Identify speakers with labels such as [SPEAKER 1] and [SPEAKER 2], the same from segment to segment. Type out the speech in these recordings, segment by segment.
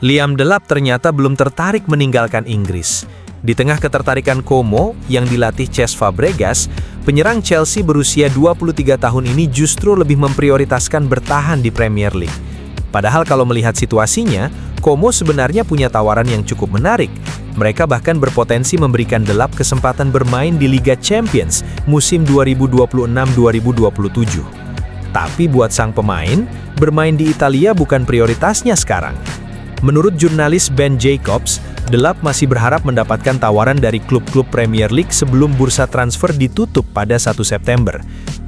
[SPEAKER 1] Liam Delap ternyata belum tertarik meninggalkan Inggris. Di tengah ketertarikan Como yang dilatih Cesc Fabregas, penyerang Chelsea berusia 23 tahun ini justru lebih memprioritaskan bertahan di Premier League. Padahal kalau melihat situasinya, Como sebenarnya punya tawaran yang cukup menarik. Mereka bahkan berpotensi memberikan Delap kesempatan bermain di Liga Champions musim 2026-2027. Tapi buat sang pemain, bermain di Italia bukan prioritasnya sekarang. Menurut jurnalis Ben Jacobs, Delap masih berharap mendapatkan tawaran dari klub-klub Premier League sebelum bursa transfer ditutup pada 1 September.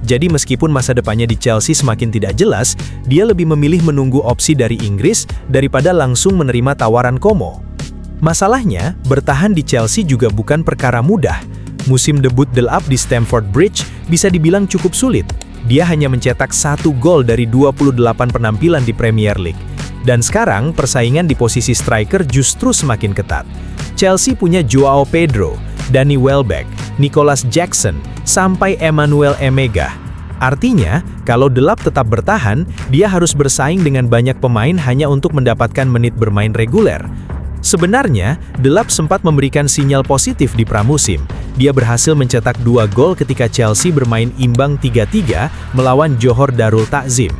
[SPEAKER 1] Jadi meskipun masa depannya di Chelsea semakin tidak jelas, dia lebih memilih menunggu opsi dari Inggris daripada langsung menerima tawaran Como. Masalahnya, bertahan di Chelsea juga bukan perkara mudah. Musim debut Delap di Stamford Bridge bisa dibilang cukup sulit. Dia hanya mencetak 1 gol dari 28 penampilan di Premier League. Dan sekarang, persaingan di posisi striker justru semakin ketat. Chelsea punya Joao Pedro, Danny Welbeck, Nicolas Jackson, sampai Emmanuel Emega. Artinya, kalau Delap tetap bertahan, dia harus bersaing dengan banyak pemain hanya untuk mendapatkan menit bermain reguler. Sebenarnya, Delap sempat memberikan sinyal positif di pramusim. Dia berhasil mencetak 2 gol ketika Chelsea bermain imbang 3-3 melawan Johor Darul Takzim.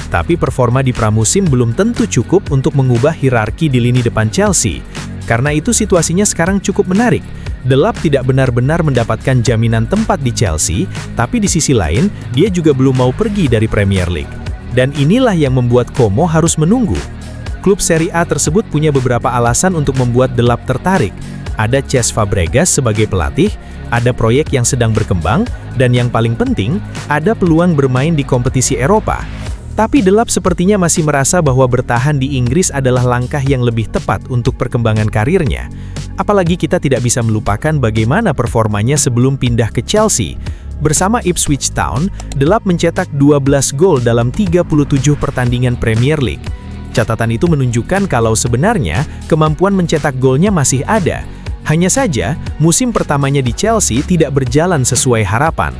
[SPEAKER 1] Tapi performa di pramusim belum tentu cukup untuk mengubah hierarki di lini depan Chelsea. Karena itu situasinya sekarang cukup menarik. Delap tidak benar-benar mendapatkan jaminan tempat di Chelsea, tapi di sisi lain, dia juga belum mau pergi dari Premier League. Dan inilah yang membuat Como harus menunggu. Klub Serie A tersebut punya beberapa alasan untuk membuat Delap tertarik. Ada Cesc Fabregas sebagai pelatih, ada proyek yang sedang berkembang, dan yang paling penting, ada peluang bermain di kompetisi Eropa. Tapi Delap sepertinya masih merasa bahwa bertahan di Inggris adalah langkah yang lebih tepat untuk perkembangan karirnya. Apalagi kita tidak bisa melupakan bagaimana performanya sebelum pindah ke Chelsea. Bersama Ipswich Town, Delap mencetak 12 gol dalam 37 pertandingan Premier League. Catatan itu menunjukkan kalau sebenarnya kemampuan mencetak golnya masih ada. Hanya saja, musim pertamanya di Chelsea tidak berjalan sesuai harapan.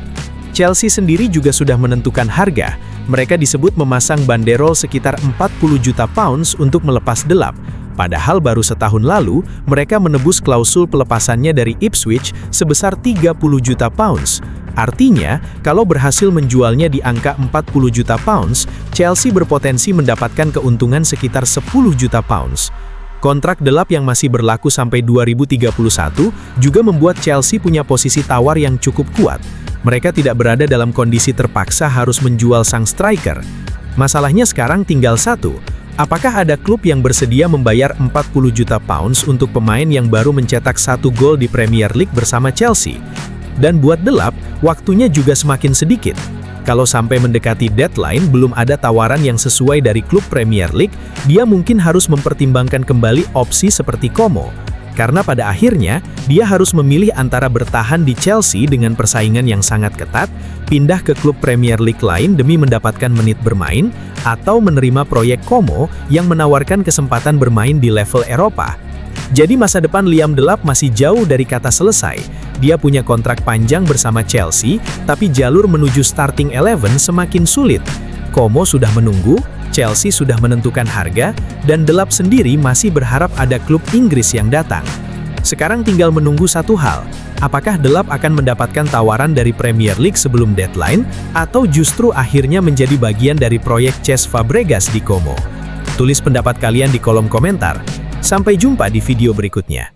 [SPEAKER 1] Chelsea sendiri juga sudah menentukan harga. Mereka disebut memasang banderol sekitar 40 juta pounds untuk melepas Delap. Padahal baru setahun lalu, mereka menebus klausul pelepasannya dari Ipswich sebesar 30 juta pounds. Artinya, kalau berhasil menjualnya di angka 40 juta pounds, Chelsea berpotensi mendapatkan keuntungan sekitar 10 juta pounds. Kontrak Delap yang masih berlaku sampai 2031 juga membuat Chelsea punya posisi tawar yang cukup kuat. Mereka tidak berada dalam kondisi terpaksa harus menjual sang striker. Masalahnya sekarang tinggal satu. Apakah ada klub yang bersedia membayar 40 juta pounds untuk pemain yang baru mencetak 1 gol di Premier League bersama Chelsea? Dan buat Delap, waktunya juga semakin sedikit. Kalau sampai mendekati deadline belum ada tawaran yang sesuai dari klub Premier League, dia mungkin harus mempertimbangkan kembali opsi seperti Como. Karena pada akhirnya, dia harus memilih antara bertahan di Chelsea dengan persaingan yang sangat ketat, pindah ke klub Premier League lain demi mendapatkan menit bermain, atau menerima proyek Como yang menawarkan kesempatan bermain di level Eropa. Jadi masa depan Liam Delap masih jauh dari kata selesai. Dia punya kontrak panjang bersama Chelsea, tapi jalur menuju starting 11 semakin sulit. Como sudah menunggu, Chelsea sudah menentukan harga, dan Delap sendiri masih berharap ada klub Inggris yang datang. Sekarang tinggal menunggu satu hal, apakah Delap akan mendapatkan tawaran dari Premier League sebelum deadline, atau justru akhirnya menjadi bagian dari proyek Cesc Fabregas di Como. Tulis pendapat kalian di kolom komentar. Sampai jumpa di video berikutnya.